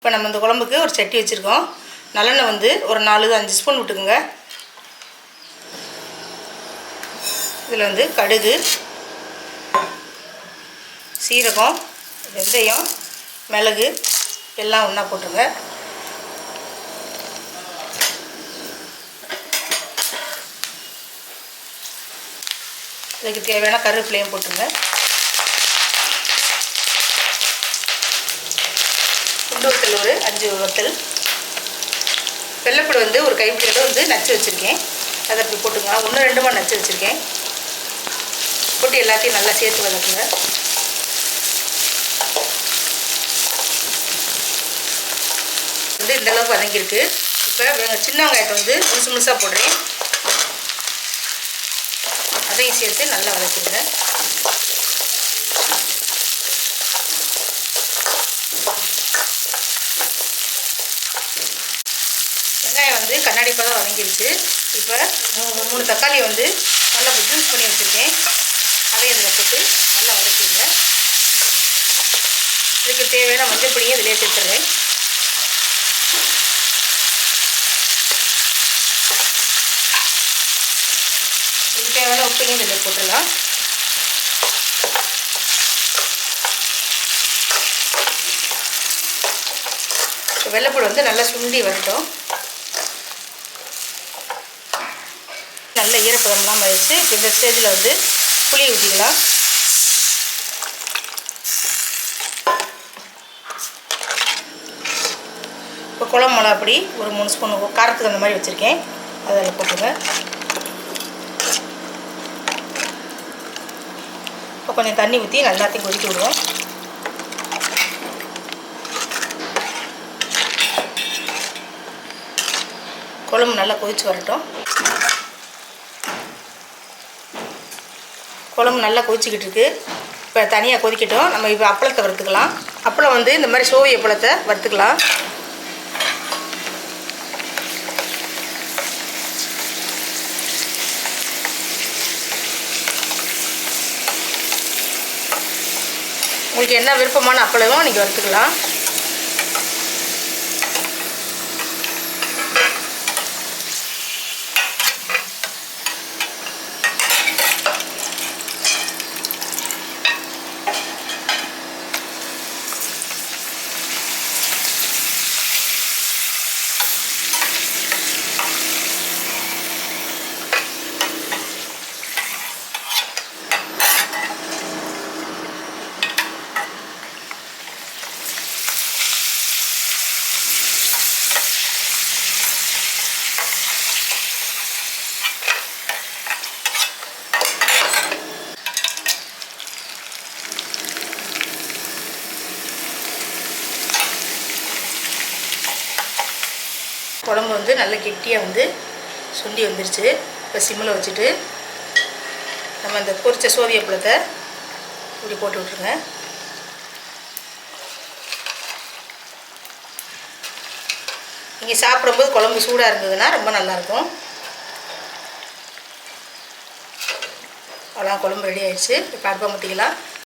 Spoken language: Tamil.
இப்போ நம்ம இந்த குழம்புக்கு ஒரு சட்டி வச்சுருக்கோம். நல்லெண்ணெய் வந்து ஒரு 4-5 ஸ்பூன் விட்டுக்குங்க. இதில் வந்து கடுகு, சீரகம், வெந்தயம், மிளகு எல்லாம் ஒன்றா போட்டுருங்க. இதுக்கு தேவையான கருவேப்பிலையும் போட்டுருங்க. குண்டு வத்தல் ஒரு 5 வத்தல், வெள்ளைப்பூடு வந்து ஒரு கைப்பிடியோட வந்து நச்சு வச்சுருக்கேன். அதை அப்படி போட்டுங்க. 1-2 நச்சு வச்சுருக்கேன். போட்டு எல்லாத்தையும் நல்லா சேர்த்து வதக்குங்க. வந்து இந்தளவுக்கு வதங்கியிருக்கு. இப்போ சின்ன வெங்காயத்தை வந்து முழுசு முழுசாக போடுறேன். அதையும் சேர்த்து நல்லா வதக்கிடுங்க. வெங்காயம் வந்து கண்ணாடி பதம் வதங்கிடுச்சு. இப்போ 3 தக்காளியை வந்து நல்லா ஜூஸ் பண்ணி வச்சுருக்கேன். அதையும் இதில் போட்டு நல்லா வதக்கிடுங்க. இதுக்கு தேவையான மஞ்சள் பொடியை இதிலே சேர்த்துடுறேன். இதுக்கு தேவையான உப்பையும் இதில் போட்டுடலாம். வெள்ளைப்பூடு வந்து நல்லா சுண்டி வரட்டும். நல்ல ஈரப்பதம்லாம் ஆயிடுச்சு. இந்த ஸ்டேஜில் வந்து புளி ஊற்றிக்கலாம். இப்போ குழம்பு மிளகாப்பொடி ஒரு 3 ஸ்பூன் காரத்துக்கு அந்த மாதிரி வச்சுருக்கேன். அதில் போட்டுருங்க. இப்போ கொஞ்சம் தண்ணி ஊற்றி எல்லாத்தையும் கொதிக்க விடுவோம். குழம்பு நல்லா கொதித்து வரட்டும். குழம்பு நல்லா கொதிச்சிக்கிட்டு இருக்குது. இப்போ தனியாக கொதிக்கட்டும். நம்ம இப்போ அப்பளத்தை வறுத்துக்கலாம். அப்பளம் வந்து இந்த மாதிரி சோவி அப்பளத்தை வறுத்துக்கலாம். உங்களுக்கு என்ன விருப்பமான அப்பளமோ நீங்கள் வறுத்துக்கலாம். குழம்பு வந்து நல்ல கெட்டியாக வந்து சுண்டி வந்துருச்சு. இப்போ சிம்மில் வச்சுட்டு நம்ம இந்த பொரிச்ச சோவிய பழத்தை இப்படி போட்டு விட்ருங்க. நீங்கள் சாப்பிடும்போது குழம்பு சூடாக இருந்ததுன்னா ரொம்ப நல்லாயிருக்கும். அவ்வளோ குழம்பு ரெடி ஆகிடுச்சு. இப்போ அடுப்பை ஊற்றிக்கலாம்.